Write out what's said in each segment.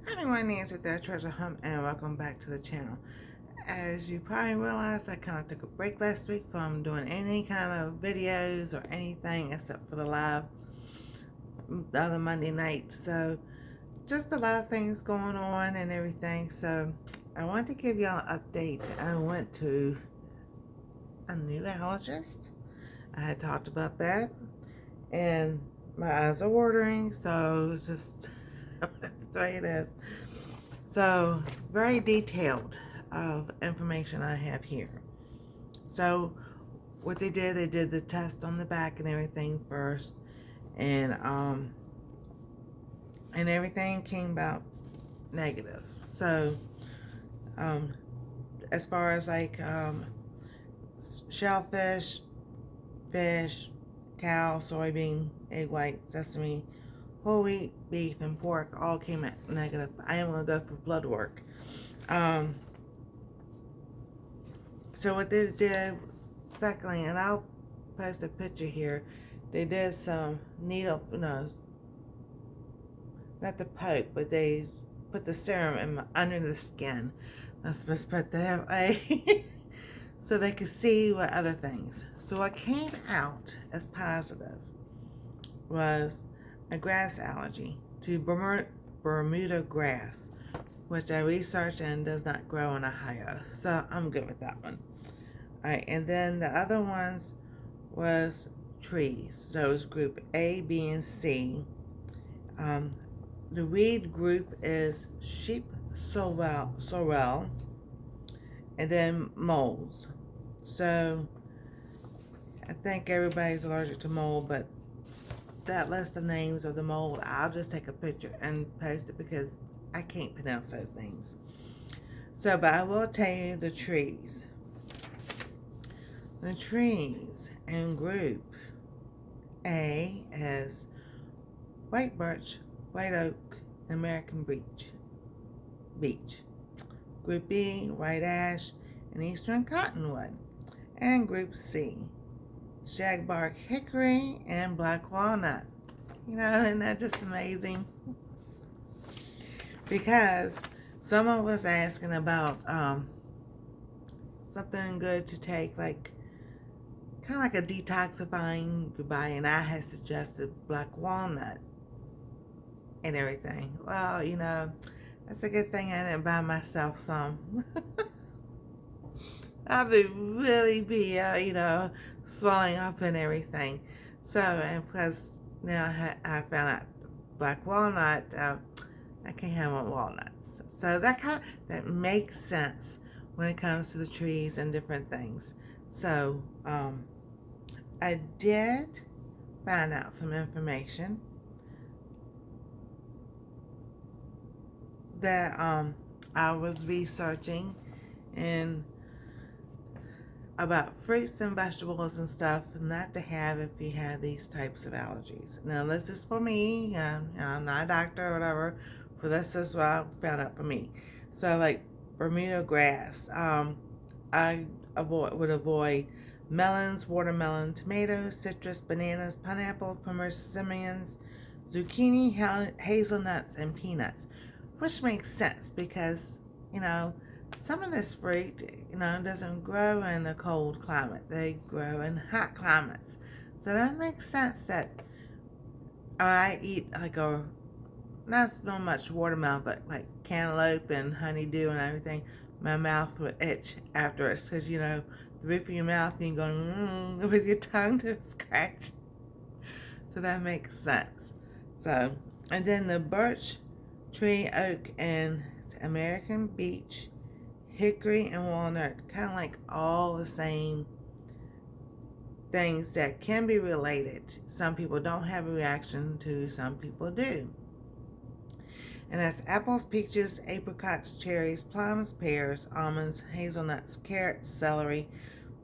Hi, my name is with that treasure hunt, and welcome back to the channel. As you probably realized, I kind of took a break last week from doing any kind of videos or anything except for the live the other Monday night. So just a lot of things going on and everything. So I wanted to give y'all an update. I went to a new allergist. I had talked about that, and my eyes are watering, so it's just that's the way it is. So, very detailed of information I have here. So, what they did the test on the back and everything first, and everything came out negative. So, as far as like shellfish, fish, cow, soybean, egg white, sesame, whole wheat, beef, and pork all came out negative. I am going to go for blood work. So what they did, secondly, and I'll post a picture here, they did some needle, no, not the poke, but they put the serum under the skin. I'm supposed to put that way. So they could see what other things. So what came out as positive was a grass allergy to Bermuda grass, which I researched and does not grow in Ohio. So I'm good with that one. Alright, and then the other ones was trees. So it was group A, B, and C. The weed group is sheep, sorrel, and then molds. So I think everybody's allergic to mold, but that list of names of the mold, I'll just take a picture and post it because I can't pronounce those names. So, but I will tell you the trees. The trees in group A is white birch, white oak, and American beech. Group B, white ash, and eastern cottonwood. And group C, shagbark, hickory, and black walnut. You know, isn't that just amazing? Because someone was asking about something good to take, like kind of like a detoxifying goodbye, and I had suggested black walnut and everything. Well, you know, that's a good thing I didn't buy myself some. I would really be, you know, swelling up and everything. So, and because now I found out black walnut, I can't have walnuts. So that makes sense when it comes to the trees and different things. So, I did find out some information that I was researching and about fruits and vegetables and stuff not to have if you have these types of allergies. Now this is for me, I'm not a doctor or whatever, but this is what I found out for me. So like Bermuda grass, I would avoid melons, watermelon, tomatoes, citrus, bananas, pineapple, persimmons, zucchini, hazelnuts, and peanuts, which makes sense because, you know, some of this fruit, you know, doesn't grow in a cold climate. They grow in hot climates. So that makes sense that I eat like not so much watermelon, but like cantaloupe and honeydew and everything. My mouth would itch afterwards because, you know, the roof of your mouth and you're going with your tongue to scratch. So that makes sense. So, and then the birch, tree, oak, and American beech, hickory, and walnut, kind of like all the same things that can be related. Some people don't have a reaction to, some people do. And that's apples, peaches, apricots, cherries, plums, pears, almonds, hazelnuts, carrots, celery,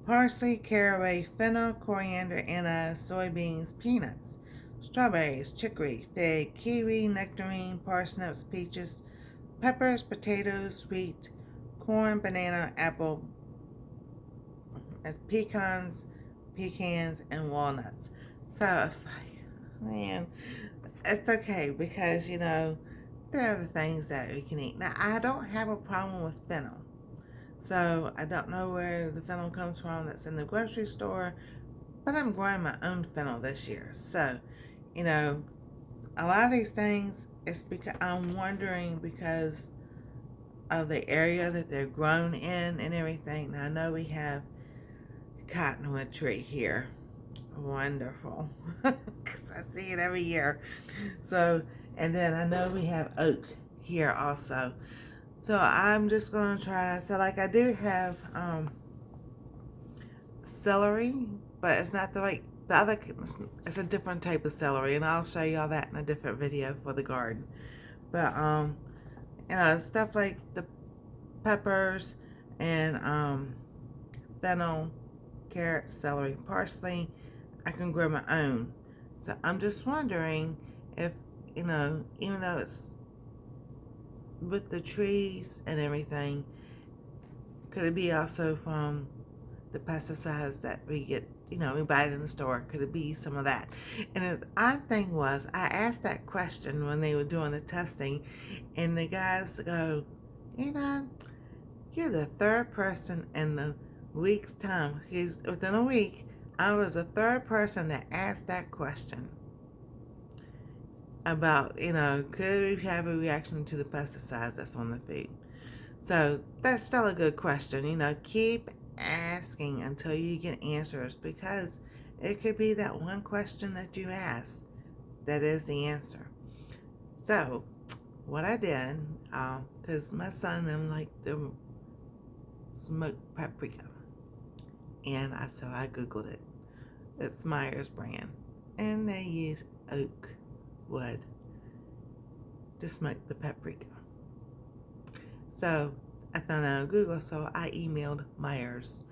parsley, caraway, fennel, coriander, anise, soybeans, peanuts, strawberries, chicory, fig, kiwi, nectarine, parsnips, peaches, peppers, potatoes, wheat, corn, banana, apple, as pecans, and walnuts. So it's like, man, it's okay because, you know, there are the things that we can eat. Now, I don't have a problem with fennel. So I don't know where the fennel comes from that's in the grocery store, but I'm growing my own fennel this year. So, you know, a lot of these things, it's because I'm wondering because of the area that they're grown in and everything. Now, I know we have cottonwood tree here. Wonderful. I see it every year. So, and then I know we have oak here also. So I'm just going to try. So like I do have celery, but it's not the other, it's a different type of celery, and I'll show you all that in a different video for the garden. But you know, stuff like the peppers and fennel, carrots, celery, parsley, I can grow my own. So I'm just wondering if, you know, even though it's with the trees and everything, could it be also from the pesticides that we get, you know, we buy it in the store? Could it be some of that? And the odd thing was, I asked that question when they were doing the testing, and the guys go, you know, you're the third person in the week's time. Within a week, I was the third person that asked that question about, you know, could we have a reaction to the pesticides that's on the food? So that's still a good question. You know, keep asking until you get answers, because it could be that one question that you ask that is the answer. So what I did, because my son them like the smoked paprika, and so I googled it. It's Meyer's brand, and they use oak wood to smoke the paprika. So I found out on Google, so I emailed Myers,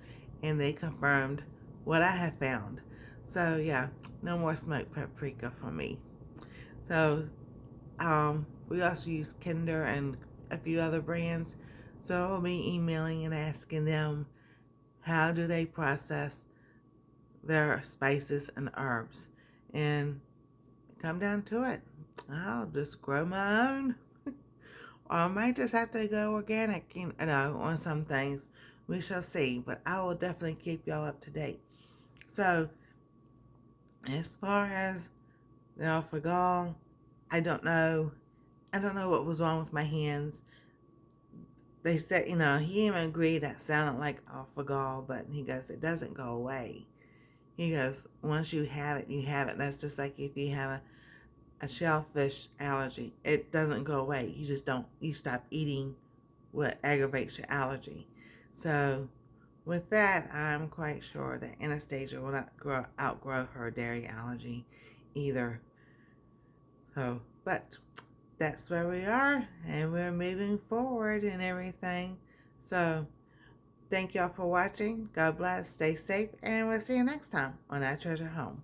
and they confirmed what I had found. So yeah, no more smoked paprika for me. So we also use Kinder and a few other brands. So I'll be emailing and asking them how do they process their spices and herbs. And come down to it, I'll just grow my own. Or I might just have to go organic, you know, on some things. We shall see. But I will definitely keep y'all up to date. So, as far as the alpha-gal, I don't know. I don't know what was wrong with my hands. They said, you know, he even agreed that sounded like alpha-gal, but he goes, it doesn't go away. He goes, once you have it, you have it. That's just like if you have a shellfish allergy. It doesn't go away. You just don't, you stop eating what aggravates your allergy. So with that, I'm quite sure that Anastsia will not outgrow her dairy allergy either. So, but that's where we are, and we're moving forward and everything. So thank y'all for watching. God bless, stay safe, and we'll see you next time on Our Treasure Home.